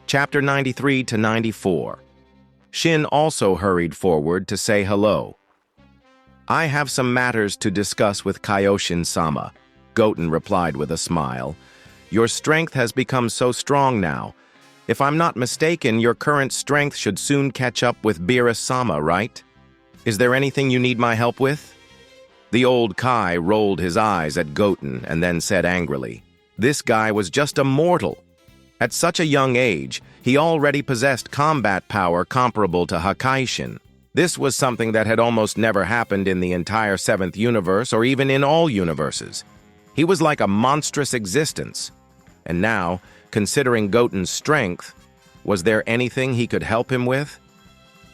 Chapter 93 to 94. Shin also hurried forward to say hello. "I have some matters to discuss with Kaioshin-sama," Goten replied with a smile. "Your strength has become so strong now. If I'm not mistaken, your current strength should soon catch up with Beerus-sama, right? Is there anything you need my help with?" The old Kai rolled his eyes at Goten and then said angrily, "This guy was just a mortal. At such a young age, he already possessed combat power comparable to Hakaishin. This was something that had almost never happened in the entire seventh universe or even in all universes. He was like a monstrous existence. And now, considering Goten's strength, was there anything he could help him with?"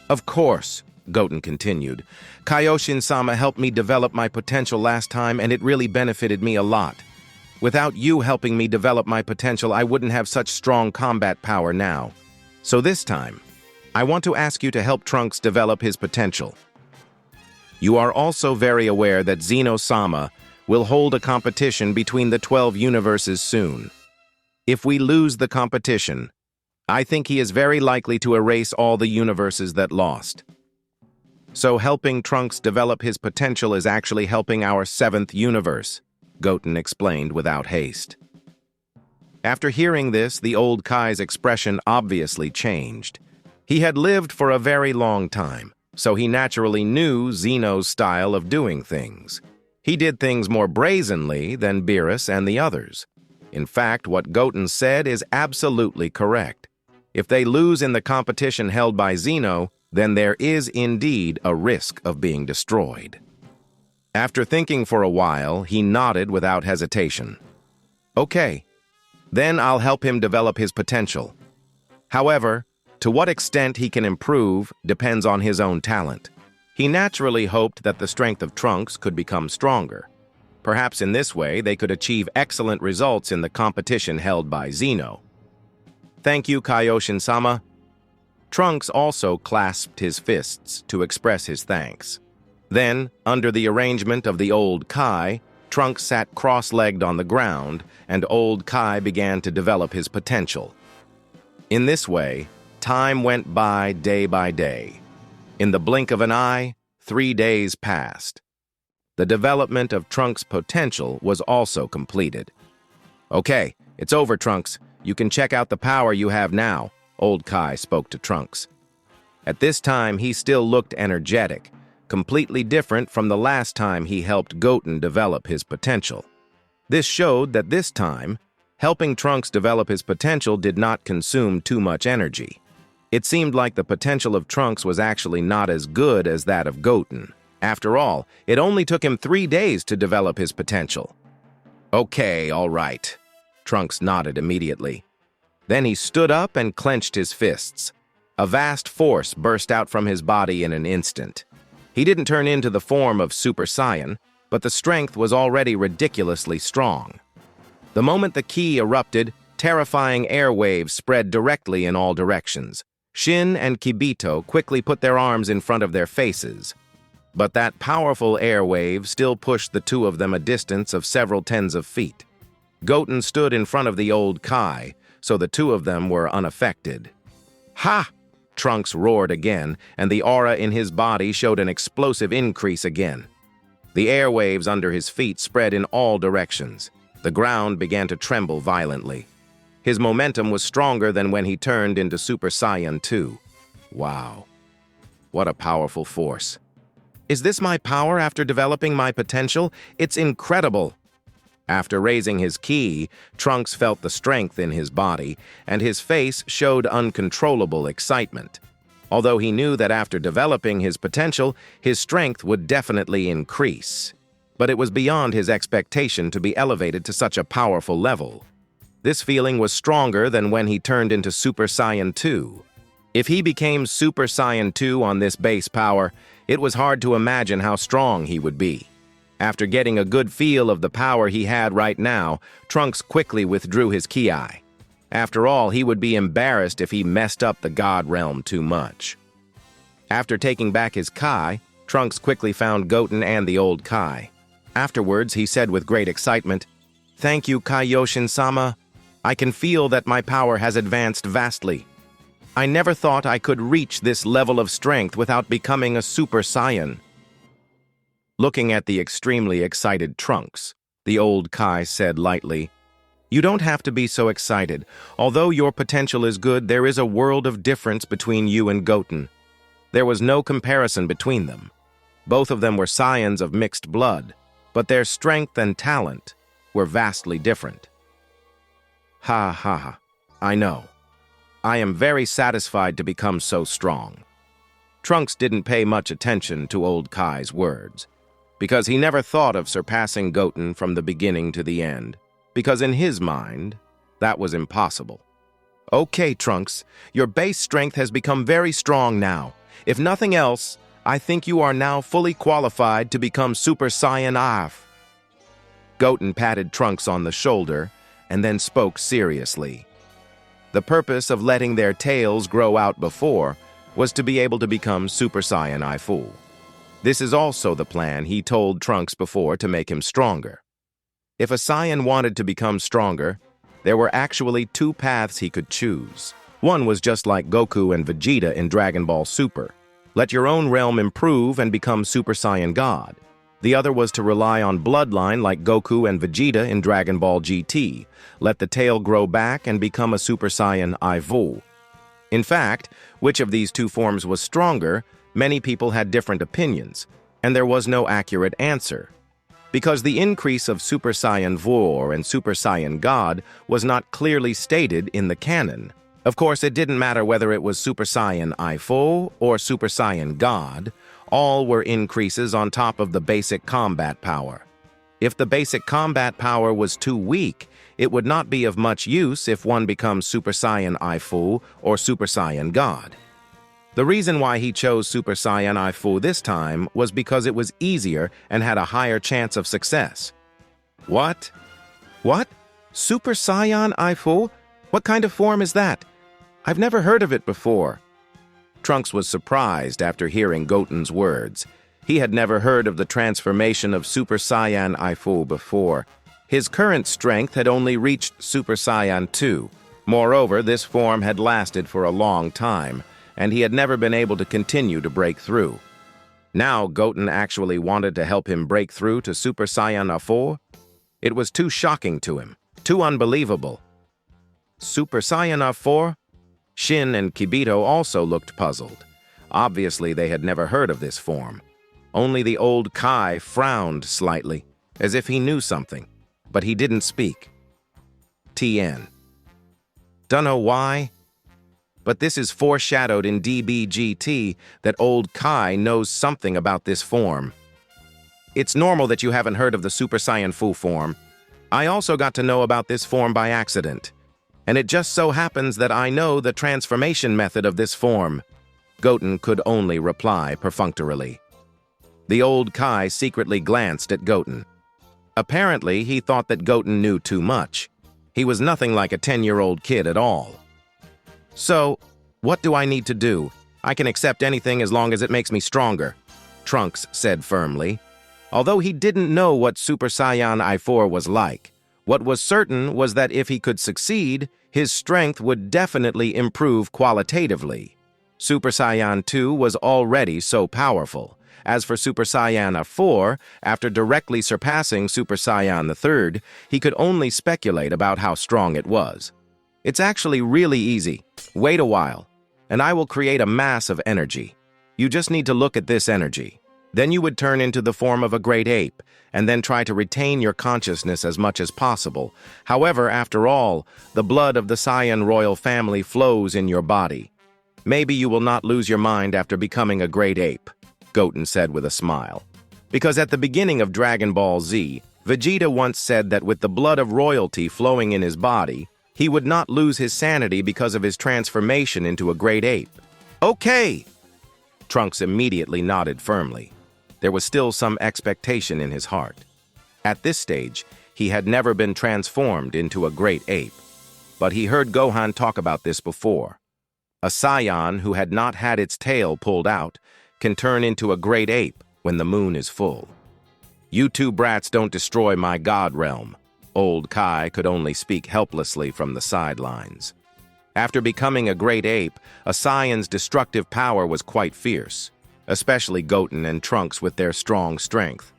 "Of course," Goten continued. "Kaioshin-sama helped me develop my potential last time, and it really benefited me a lot. Without you helping me develop my potential, I wouldn't have such strong combat power now. So this time, I want to ask you to help Trunks develop his potential. You are also very aware that Zeno-sama will hold a competition between the 12 universes soon. If we lose the competition, I think he is very likely to erase all the universes that lost. So helping Trunks develop his potential is actually helping our 7th universe," Goten explained without haste. After hearing this, the old Kai's expression obviously changed. He had lived for a very long time, so he naturally knew Zeno's style of doing things. He did things more brazenly than Beerus and the others. In fact, what Goten said is absolutely correct. If they lose in the competition held by Zeno, then there is indeed a risk of being destroyed. After thinking for a while, he nodded without hesitation. "Okay, then I'll help him develop his potential. However, to what extent he can improve depends on his own talent. He naturally hoped that the strength of Trunks could become stronger. Perhaps in this way they could achieve excellent results in the competition held by Zeno." "Thank you, Kaioshin-sama." Trunks also clasped his fists to express his thanks. Then, under the arrangement of the old Kai, Trunks sat cross-legged on the ground, and old Kai began to develop his potential. In this way, time went by day. In the blink of an eye, 3 days passed. The development of Trunks' potential was also completed. "Okay, it's over, Trunks. You can check out the power you have now," old Kai spoke to Trunks. At this time, he still looked energetic, completely different from the last time he helped Goten develop his potential. This showed that this time, helping Trunks develop his potential did not consume too much energy. It seemed like the potential of Trunks was actually not as good as that of Goten. After all, it only took him 3 days to develop his potential. "Okay, all right." Trunks nodded immediately. Then he stood up and clenched his fists. A vast force burst out from his body in an instant. He didn't turn into the form of Super Saiyan, but the strength was already ridiculously strong. The moment the ki erupted, terrifying airwaves spread directly in all directions. Shin and Kibito quickly put their arms in front of their faces. But that powerful airwave still pushed the two of them a distance of several tens of feet. Goten stood in front of the old Kai, so the two of them were unaffected. "Ha!" Trunks roared again, and the aura in his body showed an explosive increase again. The airwaves under his feet spread in all directions. The ground began to tremble violently. His momentum was stronger than when he turned into Super Saiyan 2. Wow. What a powerful force. "Is this my power after developing my potential? It's incredible." After raising his ki, Trunks felt the strength in his body, and his face showed uncontrollable excitement. Although he knew that after developing his potential, his strength would definitely increase. But it was beyond his expectation to be elevated to such a powerful level. This feeling was stronger than when he turned into Super Saiyan 2. If he became Super Saiyan 2 on this base power, it was hard to imagine how strong he would be. After getting a good feel of the power he had right now, Trunks quickly withdrew his ki. After all, he would be embarrassed if he messed up the God Realm too much. After taking back his Kai, Trunks quickly found Goten and the old Kai. Afterwards, he said with great excitement, "Thank you, Kaioshin-sama. I can feel that my power has advanced vastly. I never thought I could reach this level of strength without becoming a Super Saiyan. Looking at the extremely excited Trunks, the old Kai said lightly, "You don't have to be so excited. Although your potential is good, there is a world of difference between you and Goten. There was no comparison between them. Both of them were Saiyans of mixed blood, but their strength and talent were vastly different." Ha ha ha, I know. I am very satisfied to become so strong. Trunks didn't pay much attention to old Kai's words, because he never thought of surpassing Goten from the beginning to the end, because in his mind, that was impossible. "Okay, Trunks, your base strength has become very strong now. If nothing else, I think you are now fully qualified to become Super Saiyan AF." Goten patted Trunks on the shoulder and then spoke seriously. The purpose of letting their tails grow out before was to be able to become Super Saiyan Fu. This is also the plan he told Trunks before to make him stronger. If a Saiyan wanted to become stronger, there were actually two paths he could choose. One was just like Goku and Vegeta in Dragon Ball Super. Let your own realm improve and become Super Saiyan God. The other was to rely on bloodline like Goku and Vegeta in Dragon Ball GT. Let the tail grow back and become a Super Saiyan Fu. In fact, which of these two forms was stronger, many people had different opinions, and there was no accurate answer. Because the increase of Super Saiyan Vor and Super Saiyan God was not clearly stated in the canon. Of course, it didn't matter whether it was Super Saiyan Fu or Super Saiyan God. All were increases on top of the basic combat power. If the basic combat power was too weak, it would not be of much use if one becomes Super Saiyan Fu or Super Saiyan God. The reason why he chose Super Saiyan Fu this time was because it was easier and had a higher chance of success. What? What? Super Saiyan Fu? What kind of form is that? I've never heard of it before. Trunks was surprised after hearing Goten's words. He had never heard of the transformation of Super Saiyan Fu before. His current strength had only reached Super Saiyan 2. Moreover, this form had lasted for a long time, and he had never been able to continue to break through. Now Goten actually wanted to help him break through to Super Saiyan 4? It was too shocking to him, too unbelievable. Super Saiyan 4? Shin and Kibito also looked puzzled. Obviously, they had never heard of this form. Only the old Kai frowned slightly, as if he knew something, but he didn't speak. TN. Dunno why, but this is foreshadowed in DBGT that old Kai knows something about this form. It's normal that you haven't heard of the Super Saiyan Fu form. I also got to know about this form by accident. And it just so happens that I know the transformation method of this form. Goten could only reply perfunctorily. The old Kai secretly glanced at Goten. Apparently, he thought that Goten knew too much. He was nothing like a 10-year-old kid at all. So, what do I need to do? I can accept anything as long as it makes me stronger, Trunks said firmly. Although he didn't know what Super Saiyan I4 was like, what was certain was that if he could succeed, his strength would definitely improve qualitatively. Super Saiyan 2 was already so powerful. As for Super Saiyan 4, after directly surpassing Super Saiyan 3, he could only speculate about how strong it was. It's actually really easy. Wait a while, and I will create a mass of energy. You just need to look at this energy. Then you would turn into the form of a great ape, and then try to retain your consciousness as much as possible. However, after all, the blood of the Saiyan royal family flows in your body. Maybe you will not lose your mind after becoming a great ape, Goten said with a smile. Because at the beginning of Dragon Ball Z, Vegeta once said that with the blood of royalty flowing in his body, he would not lose his sanity because of his transformation into a great ape. Okay! Trunks immediately nodded firmly. There was still some expectation in his heart. At this stage, he had never been transformed into a great ape. But he heard Gohan talk about this before. A Saiyan who had not had its tail pulled out can turn into a great ape when the moon is full. You two brats don't destroy my god realm. Old Kai could only speak helplessly from the sidelines. After becoming a great ape, a Saiyan's destructive power was quite fierce, especially Goten and Trunks with their strong strength.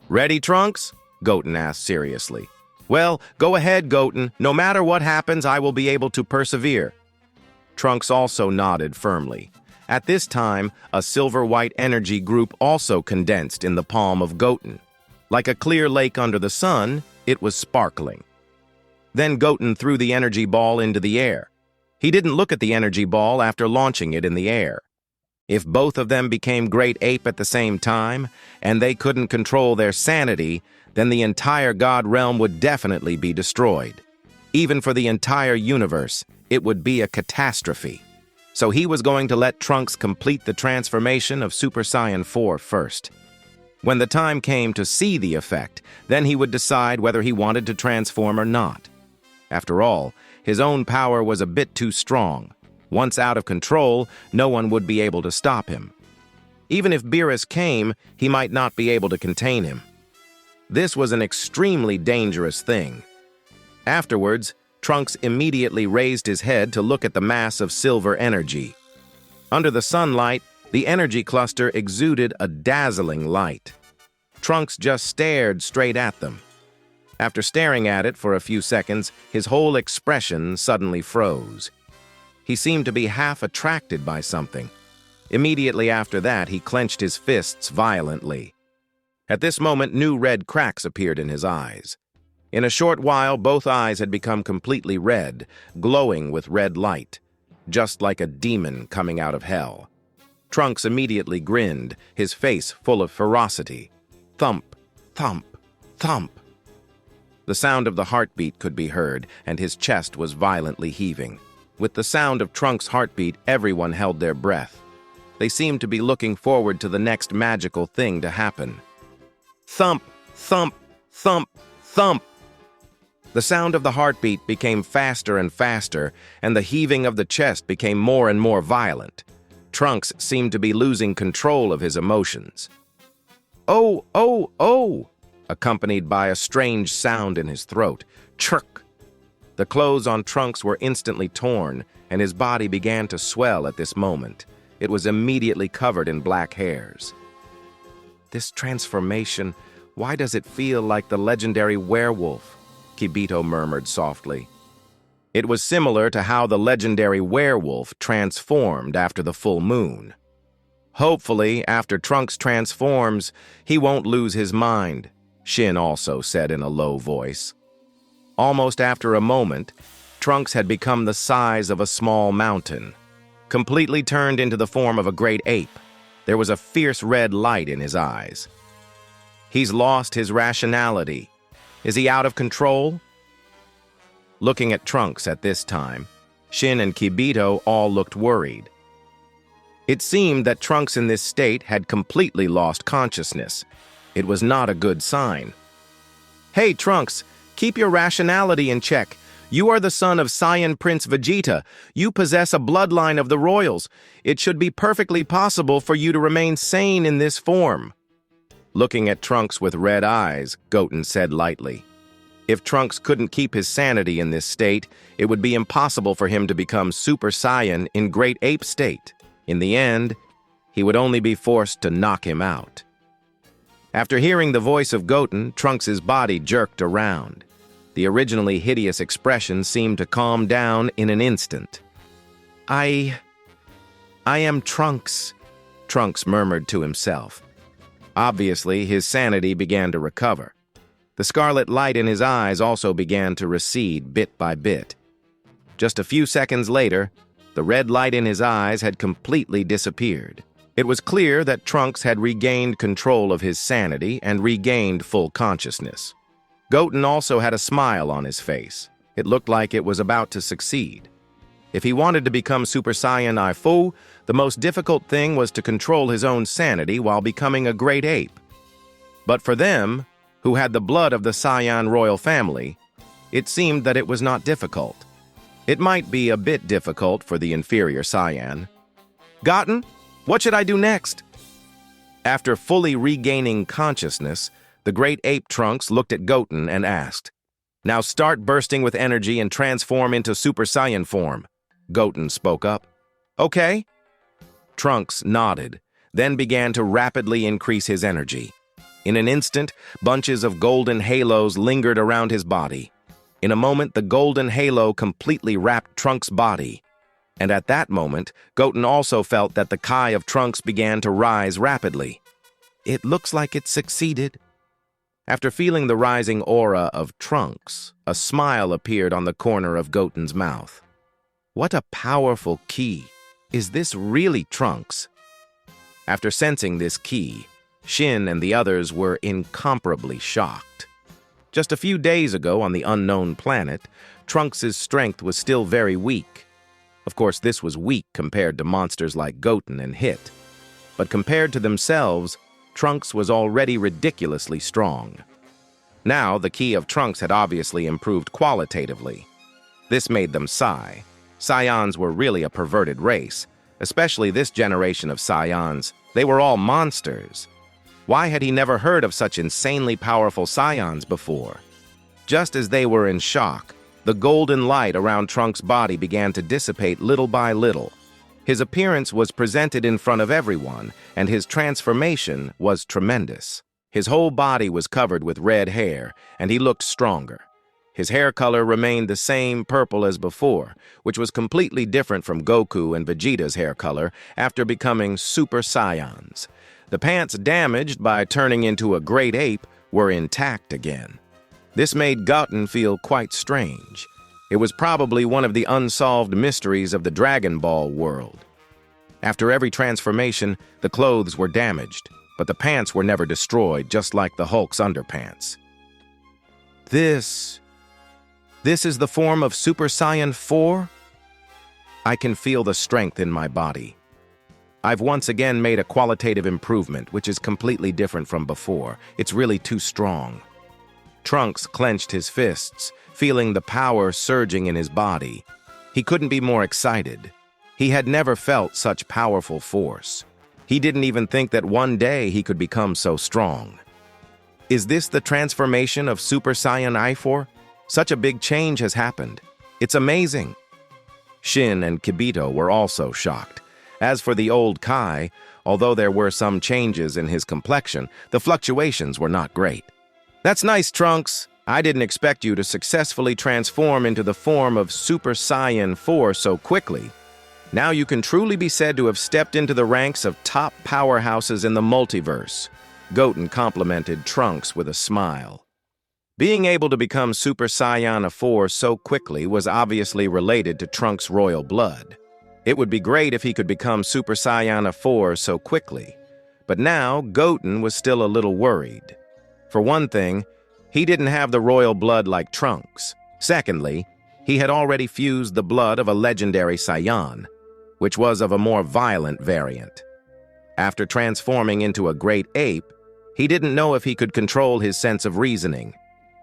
"Ready, Trunks?" Goten asked seriously. "Well, go ahead, Goten. No matter what happens, I will be able to persevere." Trunks also nodded firmly. At this time, a silver-white energy group also condensed in the palm of Goten. Like a clear lake under the sun, it was sparkling. Then Goten threw the energy ball into the air. He didn't look at the energy ball after launching it in the air. If both of them became great ape at the same time, and they couldn't control their sanity, then the entire God realm would definitely be destroyed. Even for the entire universe, it would be a catastrophe. So he was going to let Trunks complete the transformation of Super Saiyan 4 first. When the time came to see the effect, then he would decide whether he wanted to transform or not. After all, his own power was a bit too strong. Once out of control, no one would be able to stop him. Even if Beerus came, he might not be able to contain him. This was an extremely dangerous thing. Afterwards, Trunks immediately raised his head to look at the mass of silver energy. Under the sunlight, the energy cluster exuded a dazzling light. Trunks just stared straight at them. After staring at it for a few seconds, his whole expression suddenly froze. He seemed to be half attracted by something. Immediately after that, he clenched his fists violently. At this moment, new red cracks appeared in his eyes. In a short while, both eyes had become completely red, glowing with red light, just like a demon coming out of hell. Trunks immediately grinned, his face full of ferocity. Thump, thump, thump. The sound of the heartbeat could be heard, and his chest was violently heaving. With the sound of Trunks' heartbeat, everyone held their breath. They seemed to be looking forward to the next magical thing to happen. Thump, thump, thump, thump. The sound of the heartbeat became faster and faster, and the heaving of the chest became more and more violent. Trunks seemed to be losing control of his emotions. "Oh, oh, oh!" accompanied by a strange sound in his throat. Chirk! The clothes on Trunks were instantly torn, and his body began to swell at this moment. It was immediately covered in black hairs. "This transformation, why does it feel like the legendary werewolf?" Kibito murmured softly. It was similar to how the legendary werewolf transformed after the full moon. Hopefully, after Trunks transforms, he won't lose his mind, Shin also said in a low voice. Almost after a moment, Trunks had become the size of a small mountain, completely turned into the form of a great ape. There was a fierce red light in his eyes. He's lost his rationality. Is he out of control? Looking at Trunks at this time, Shin and Kibito all looked worried. It seemed that Trunks in this state had completely lost consciousness. It was not a good sign. "Hey, Trunks, keep your rationality in check. You are the son of Saiyan Prince Vegeta. You possess a bloodline of the royals. It should be perfectly possible for you to remain sane in this form." Looking at Trunks with red eyes, Goten said lightly. If Trunks couldn't keep his sanity in this state, it would be impossible for him to become Super Saiyan in Great Ape state. In the end, he would only be forced to knock him out. After hearing the voice of Goten, Trunks' body jerked around. The originally hideous expression seemed to calm down in an instant. I am Trunks," Trunks murmured to himself. Obviously, his sanity began to recover. The scarlet light in his eyes also began to recede bit by bit. Just a few seconds later, the red light in his eyes had completely disappeared. It was clear that Trunks had regained control of his sanity and regained full consciousness. Goten also had a smile on his face. It looked like it was about to succeed. If he wanted to become Super Saiyan Fu, the most difficult thing was to control his own sanity while becoming a great ape. But for them, who had the blood of the Saiyan royal family, it seemed that it was not difficult. It might be a bit difficult for the inferior Saiyan. "Goten, what should I do next?" After fully regaining consciousness, the great ape Trunks looked at Goten and asked, Now start bursting with energy and transform into Super Saiyan form, Goten spoke up. Okay? Trunks nodded, then began to rapidly increase his energy. In an instant, bunches of golden halos lingered around his body. In a moment, the golden halo completely wrapped Trunks' body. And at that moment, Goten also felt that the Kai of Trunks began to rise rapidly. It looks like it succeeded. After feeling the rising aura of Trunks, a smile appeared on the corner of Goten's mouth. What a powerful ki! Is this really Trunks? After sensing this ki, Shin and the others were incomparably shocked. Just a few days ago on the unknown planet, Trunks' strength was still very weak. Of course, this was weak compared to monsters like Goten and Hit. But compared to themselves, Trunks was already ridiculously strong. Now, the ki of Trunks had obviously improved qualitatively. This made them sigh. Saiyans were really a perverted race, especially this generation of Saiyans. They were all monsters. Why had he never heard of such insanely powerful Saiyans before? Just as they were in shock, the golden light around Trunks' body began to dissipate little by little. His appearance was presented in front of everyone, and his transformation was tremendous. His whole body was covered with red hair, and he looked stronger. His hair color remained the same purple as before, which was completely different from Goku and Vegeta's hair color after becoming Super Saiyans. The pants damaged by turning into a great ape were intact again. This made Goten feel quite strange. It was probably one of the unsolved mysteries of the Dragon Ball world. After every transformation, the clothes were damaged, but the pants were never destroyed, just like the Hulk's underpants. This is the form of Super Saiyan 4? I can feel the strength in my body. I've once again made a qualitative improvement, which is completely different from before. It's really too strong. Trunks clenched his fists, feeling the power surging in his body. He couldn't be more excited. He had never felt such powerful force. He didn't even think that one day he could become so strong. Is this the transformation of Super Saiyan I4? Such a big change has happened. It's amazing. Shin and Kibito were also shocked. As for the old Kai, although there were some changes in his complexion, the fluctuations were not great. That's nice, Trunks. I didn't expect you to successfully transform into the form of Super Saiyan 4 so quickly. Now you can truly be said to have stepped into the ranks of top powerhouses in the multiverse. Goten complimented Trunks with a smile. Being able to become Super Saiyan 4 so quickly was obviously related to Trunks' royal blood. It would be great if he could become Super Saiyan 4 so quickly. But now, Goten was still a little worried. For one thing, he didn't have the royal blood like Trunks. Secondly, he had already fused the blood of a legendary Saiyan, which was of a more violent variant. After transforming into a great ape, he didn't know if he could control his sense of reasoning.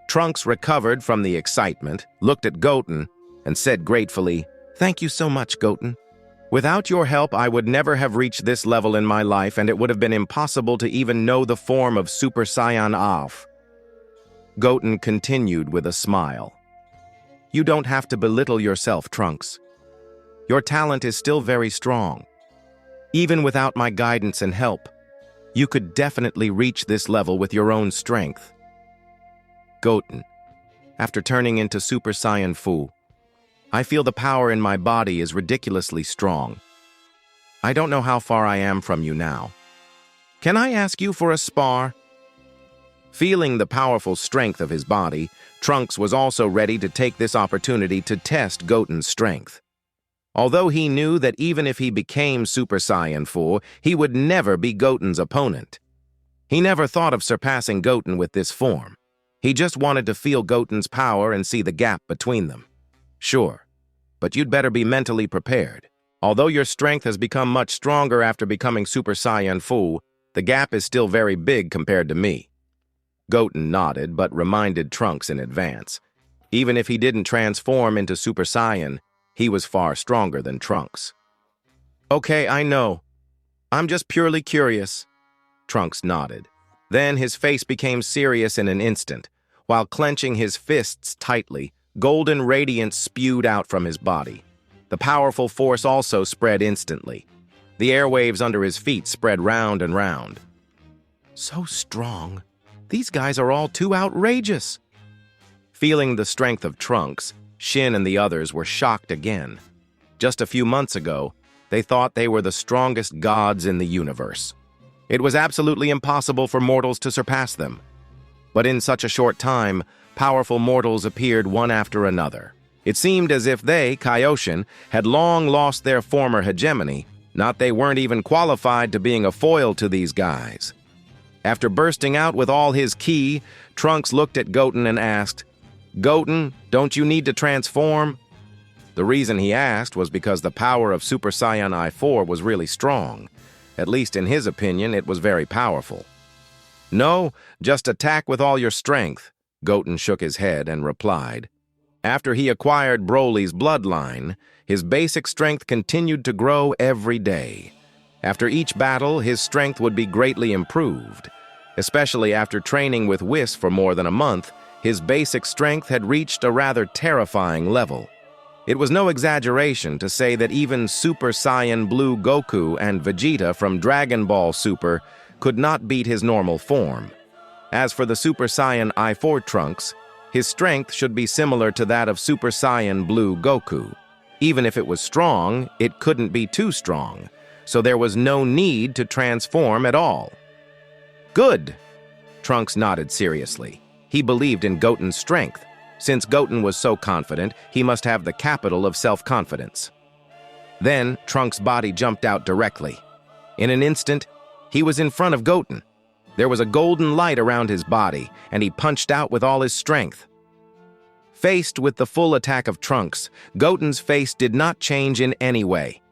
Trunks recovered from the excitement, looked at Goten, and said gratefully, "Thank you so much, Goten. Without your help, I would never have reached this level in my life, and it would have been impossible to even know the form of Super Saiyan Alpha." Goten continued with a smile. "You don't have to belittle yourself, Trunks. Your talent is still very strong. Even without my guidance and help, you could definitely reach this level with your own strength." Goten, after turning into Super Saiyan Fu, I feel the power in my body is ridiculously strong. I don't know how far I am from you now. Can I ask you for a spar? Feeling the powerful strength of his body, Trunks was also ready to take this opportunity to test Goten's strength. Although he knew that even if he became Super Saiyan 4, he would never be Goten's opponent. He never thought of surpassing Goten with this form. He just wanted to feel Goten's power and see the gap between them. Sure, but you'd better be mentally prepared. Although your strength has become much stronger after becoming Super Saiyan 4, the gap is still very big compared to me. Goten nodded, but reminded Trunks in advance. Even if he didn't transform into Super Saiyan, he was far stronger than Trunks. Okay, I know. I'm just purely curious. Trunks nodded. Then his face became serious in an instant. While clenching his fists tightly, golden radiance spewed out from his body. The powerful force also spread instantly. The airwaves under his feet spread round and round. So strong. These guys are all too outrageous. Feeling the strength of Trunks, Shin and the others were shocked again. Just a few months ago, they thought they were the strongest gods in the universe. It was absolutely impossible for mortals to surpass them. But in such a short time, powerful mortals appeared one after another. It seemed as if they, Kaioshin, had long lost their former hegemony, not they weren't even qualified to being a foil to these guys. After bursting out with all his ki, Trunks looked at Goten and asked, "Goten, don't you need to transform?" The reason he asked was because the power of Super Saiyan I-4 was really strong. At least in his opinion, it was very powerful. "No, just attack with all your strength," Goten shook his head and replied. After he acquired Broly's bloodline, his basic strength continued to grow every day. After each battle, his strength would be greatly improved. Especially after training with Whis for more than a month, his basic strength had reached a rather terrifying level. It was no exaggeration to say that even Super Saiyan Blue Goku and Vegeta from Dragon Ball Super could not beat his normal form. As for the Super Saiyan I-4 Trunks, his strength should be similar to that of Super Saiyan Blue Goku. Even if it was strong, it couldn't be too strong, so there was no need to transform at all. "Good!" Trunks nodded seriously. He believed in Goten's strength. Since Goten was so confident, he must have the capital of self-confidence. Then, Trunks' body jumped out directly. In an instant, he was in front of Goten. There was a golden light around his body, and he punched out with all his strength. Faced with the full attack of Trunks, Goten's face did not change in any way.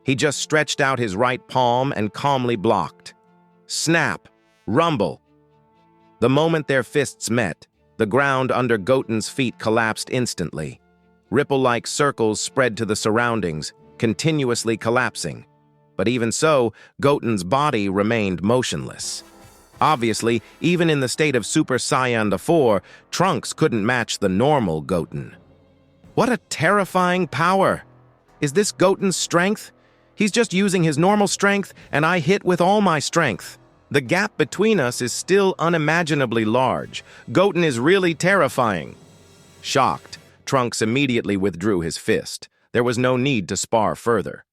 He just stretched out his right palm and calmly blocked. Snap! Rumble! The moment their fists met, the ground under Goten's feet collapsed instantly. Ripple-like circles spread to the surroundings, continuously collapsing. But even so, Goten's body remained motionless. Obviously, even in the state of Super Saiyan IV, Trunks couldn't match the normal Goten. What a terrifying power! Is this Goten's strength? He's just using his normal strength, and I hit with all my strength. The gap between us is still unimaginably large. Goten is really terrifying. Shocked, Trunks immediately withdrew his fist. There was no need to spar further.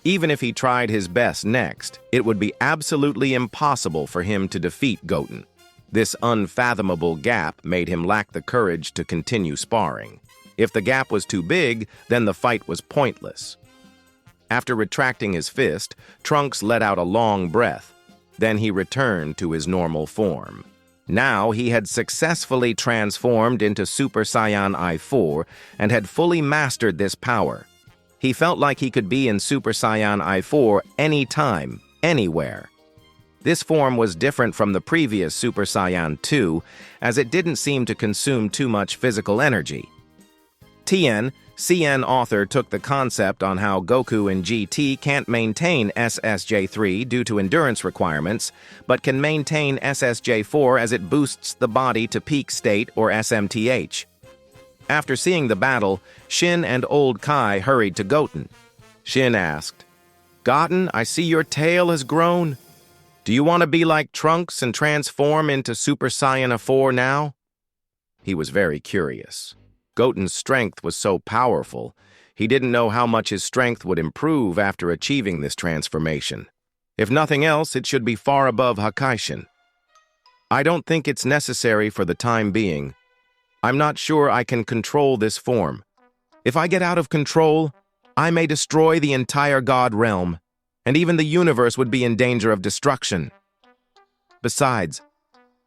Even if he tried his best next, it would be absolutely impossible for him to defeat Goten. This unfathomable gap made him lack the courage to continue sparring. If the gap was too big, then the fight was pointless. After retracting his fist, Trunks let out a long breath. Then he returned to his normal form. Now he had successfully transformed into Super Saiyan I-4 and had fully mastered this power. He felt like he could be in Super Saiyan I-4 anytime, anywhere. This form was different from the previous Super Saiyan 2, as it didn't seem to consume too much physical energy. CN author took the concept on how Goku and GT can't maintain SSJ3 due to endurance requirements, but can maintain SSJ4 as it boosts the body to peak state or SMTH. After seeing the battle, Shin and Old Kai hurried to Goten. Shin asked, "Goten, I see your tail has grown. Do you want to be like Trunks and transform into Super Saiyan 4 now?" He was very curious. Goten's strength was so powerful, he didn't know how much his strength would improve after achieving this transformation. If nothing else, it should be far above Hakaishin. "I don't think it's necessary for the time being. I'm not sure I can control this form. If I get out of control, I may destroy the entire God realm, and even the universe would be in danger of destruction. Besides,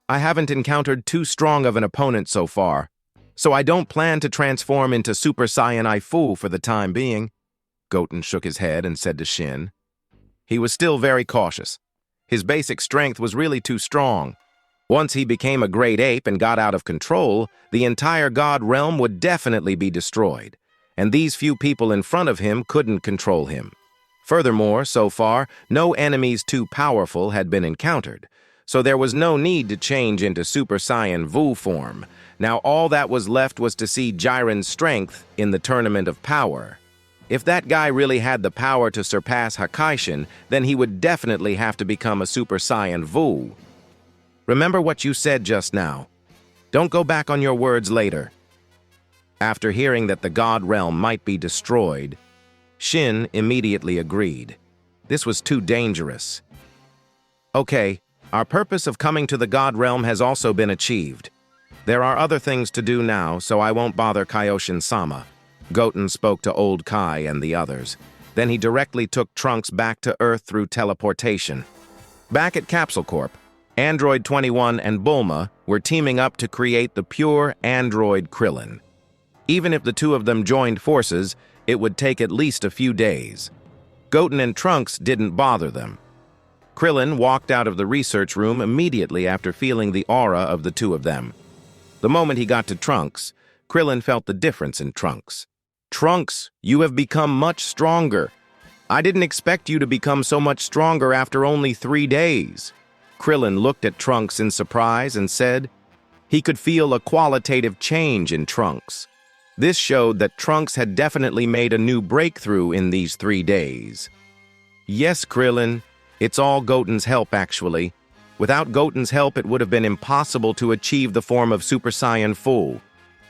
I haven't encountered too strong of an opponent so far, so I don't plan to transform into Super Saiyan I-4 for the time being." Goten shook his head and said to Shin. He was still very cautious. His basic strength was really too strong. Once he became a great ape and got out of control, the entire God realm would definitely be destroyed, and these few people in front of him couldn't control him. Furthermore, so far, no enemies too powerful had been encountered, so there was no need to change into Super Saiyan Vu form. Now all that was left was to see Jiren's strength in the Tournament of Power. If that guy really had the power to surpass Hakaishin, then he would definitely have to become a Super Saiyan Vu. Remember what you said just now. Don't go back on your words later. After hearing that the God Realm might be destroyed, Shin immediately agreed. This was too dangerous. Okay, our purpose of coming to the God Realm has also been achieved. There are other things to do now, so I won't bother Kaioshin-sama. Goten spoke to Old Kai and the others. Then he directly took Trunks back to Earth through teleportation. Back at Capsule Corp, Android 21 and Bulma were teaming up to create the pure android Krillin. Even if the two of them joined forces, it would take at least a few days. Goten and Trunks didn't bother them. Krillin walked out of the research room immediately after feeling the aura of the two of them. The moment he got to Trunks, Krillin felt the difference in Trunks. Trunks, you have become much stronger. I didn't expect you to become so much stronger after only 3 days. Krillin looked at Trunks in surprise and said he could feel a qualitative change in Trunks. This showed that Trunks had definitely made a new breakthrough in these 3 days. Yes, Krillin, it's all Goten's help, actually. Without Goten's help, it would have been impossible to achieve the form of Super Saiyan Full.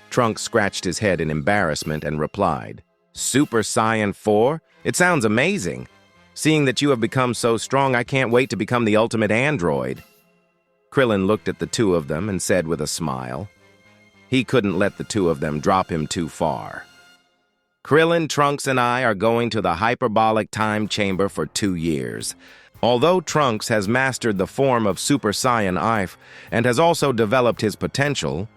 Trunks scratched his head in embarrassment and replied, Super Saiyan 4? It sounds amazing. Seeing that you have become so strong, I can't wait to become the ultimate android. Krillin looked at the two of them and said with a smile, he couldn't let the two of them drop him too far. Krillin, Trunks, and I are going to the hyperbolic time chamber for 2 years. Although Trunks has mastered the form of Super Saiyan If and has also developed his potential,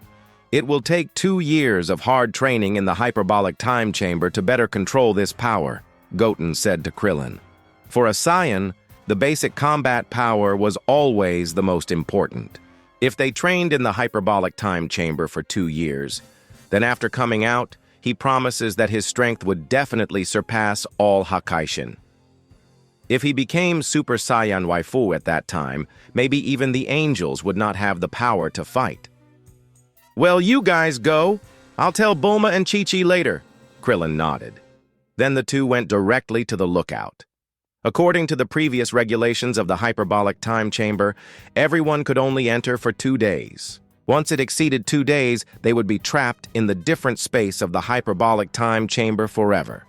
it will take 2 years of hard training in the hyperbolic time chamber to better control this power, Goten said to Krillin. For a Saiyan, the basic combat power was always the most important. If they trained in the hyperbolic time chamber for 2 years, then after coming out, he promises that his strength would definitely surpass all Hakaishin. If he became Super Saiyan Waifu at that time, maybe even the angels would not have the power to fight. Well, you guys go. I'll tell Bulma and Chi-Chi later, Krillin nodded. Then the two went directly to the lookout. According to the previous regulations of the hyperbolic time chamber, everyone could only enter for 2 days. Once it exceeded 2 days, they would be trapped in the different space of the hyperbolic time chamber forever.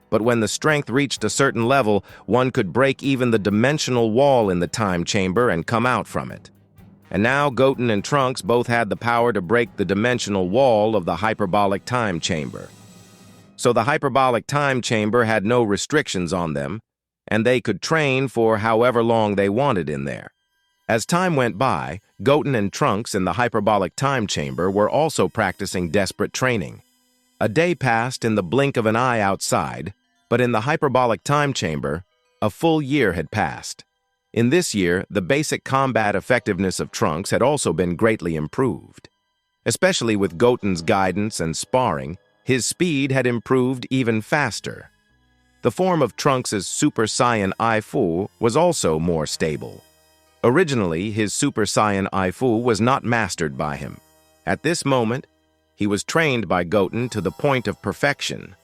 But when the strength reached a certain level, one could break even the dimensional wall in the time chamber and come out from it. And now Goten and Trunks both had the power to break the dimensional wall of the hyperbolic time chamber. So the hyperbolic time chamber had no restrictions on them, and they could train for however long they wanted in there. As time went by, Goten and Trunks in the hyperbolic time chamber were also practicing desperate training. A day passed in the blink of an eye outside, but in the hyperbolic time chamber, a full year had passed. In this year, the basic combat effectiveness of Trunks had also been greatly improved. Especially with Goten's guidance and sparring, his speed had improved even faster. The form of Trunks' Super Saiyan Ifu was also more stable. Originally, his Super Saiyan Ifu was not mastered by him. At this moment, he was trained by Goten to the point of perfection.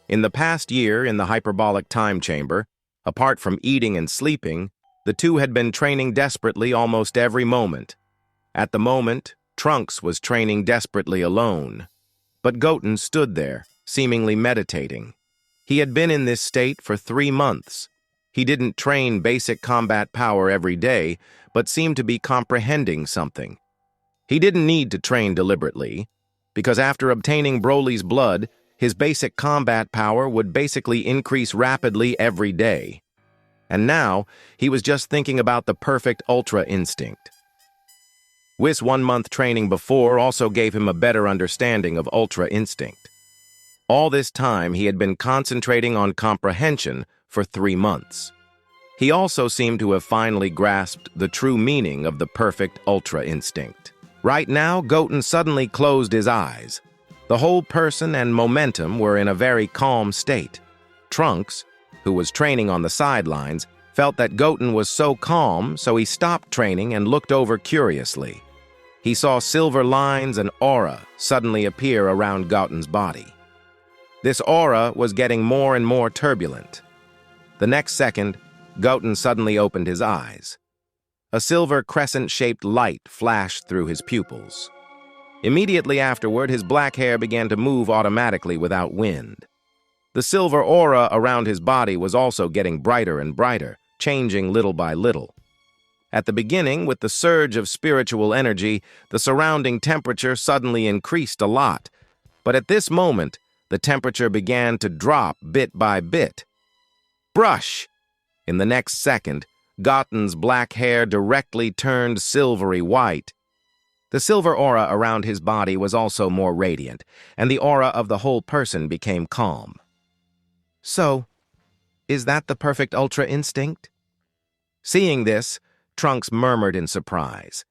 In the past year in the hyperbolic time chamber, apart from eating and sleeping, the two had been training desperately almost every moment. At the moment, Trunks was training desperately alone. But Goten stood there, seemingly meditating. He had been in this state for 3 months. He didn't train basic combat power every day, but seemed to be comprehending something. He didn't need to train deliberately, because after obtaining Broly's blood, his basic combat power would basically increase rapidly every day. And now, he was just thinking about the perfect Ultra Instinct. Whis' 1-month training before also gave him a better understanding of Ultra Instinct. All this time, he had been concentrating on comprehension for 3 months. He also seemed to have finally grasped the true meaning of the perfect Ultra Instinct. Right now, Goten suddenly closed his eyes. The whole person and momentum were in a very calm state. Trunks, who was training on the sidelines, felt that Goten was so calm, so he stopped training and looked over curiously. He saw silver lines and aura suddenly appear around Goten's body. This aura was getting more and more turbulent. The next second, Goten suddenly opened his eyes. A silver crescent-shaped light flashed through his pupils. Immediately afterward, his black hair began to move automatically without wind. The silver aura around his body was also getting brighter and brighter, changing little by little. At the beginning, with the surge of spiritual energy, the surrounding temperature suddenly increased a lot. But at this moment, the temperature began to drop bit by bit. Brush! In the next second, Goten's black hair directly turned silvery white. The silver aura around his body was also more radiant, and the aura of the whole person became calm. So, is that the perfect Ultra Instinct? Seeing this, Trunks murmured in surprise.